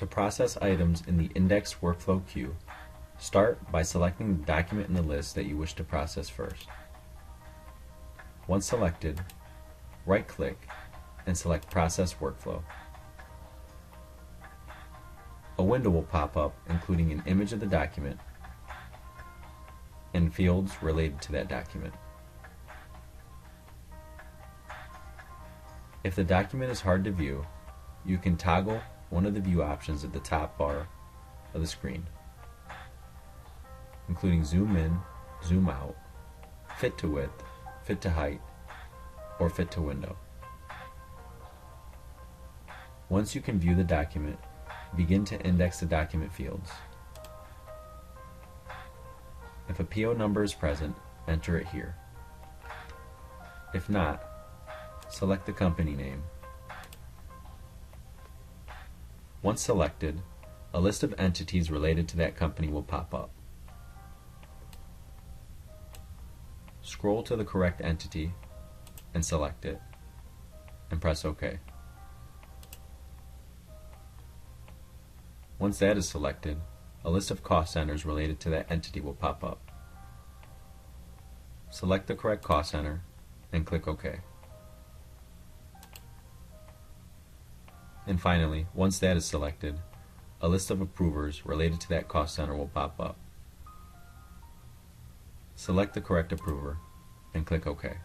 To process items in the index workflow queue, start by selecting the document in the list that you wish to process first. Once selected, right-click and select Process Workflow. A window will pop up including an image of the document and fields related to that document. If the document is hard to view, you can toggle one of the view options at the top bar of the screen, including zoom in, zoom out, fit to width, fit to height, or fit to window. Once you can view the document, begin to index the document fields. If a PO number is present, enter it here. If not, select the company name. Once selected, a list of entities related to that company will pop up. Scroll to the correct entity and select it, and press OK. Once that is selected, a list of cost centers related to that entity will pop up. Select the correct cost center and click OK. And finally, once that is selected, a list of approvers related to that cost center will pop up. Select the correct approver and click OK.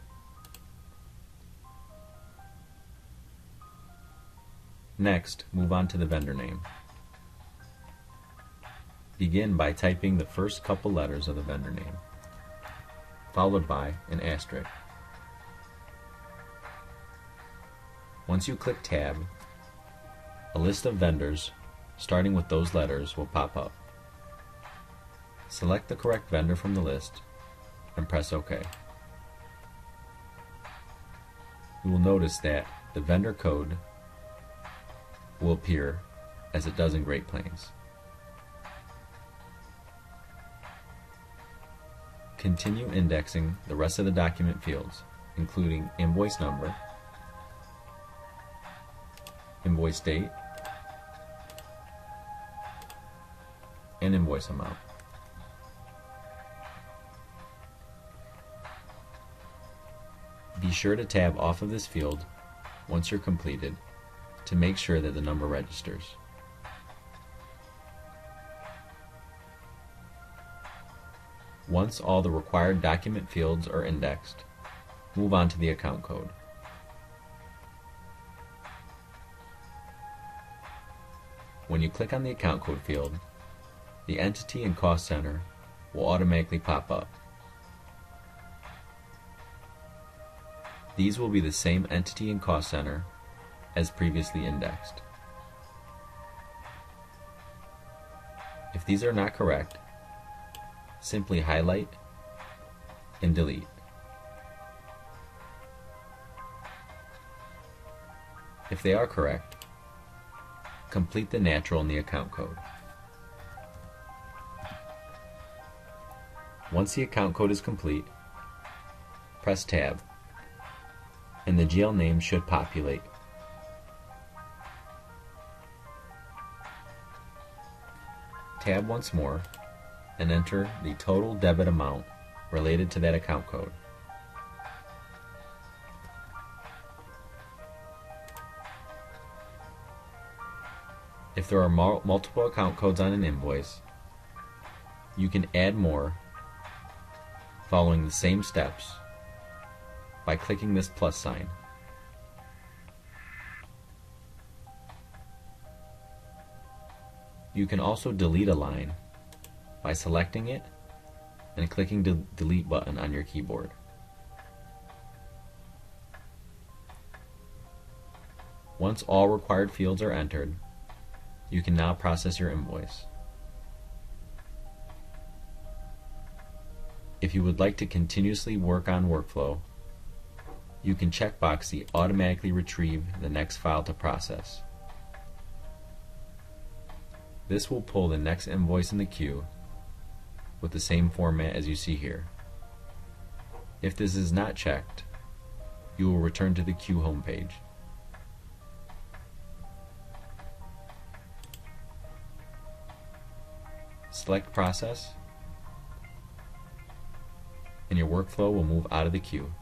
Next, move on to the vendor name. Begin by typing the first couple letters of the vendor name, followed by an asterisk. Once you click Tab, a list of vendors starting with those letters will pop up. Select the correct vendor from the list and press OK. You will notice that the vendor code will appear as it does in Great Plains. Continue indexing the rest of the document fields, including invoice number, invoice date, and invoice amount. Be sure to tab off of this field once you're completed to make sure that the number registers. Once all the required document fields are indexed, move on to the account code. When you click on the account code field, the entity and cost center will automatically pop up. These will be the same entity and cost center as previously indexed. If these are not correct, simply highlight and delete. If they are correct, complete the natural in the account code. Once the account code is complete, press Tab, and the GL name should populate. Tab once more and enter the total debit amount related to that account code. If there are multiple account codes on an invoice, you can add more following the same steps by clicking this plus sign. You can also delete a line by selecting it and clicking the delete button on your keyboard. Once all required fields are entered, you can now process your invoice. If you would like to continuously work on workflow, you can checkbox the automatically retrieve the next file to process. This will pull the next invoice in the queue with the same format as you see here. If this is not checked, you will return to the queue homepage. Select Process, and your workflow will move out of the queue.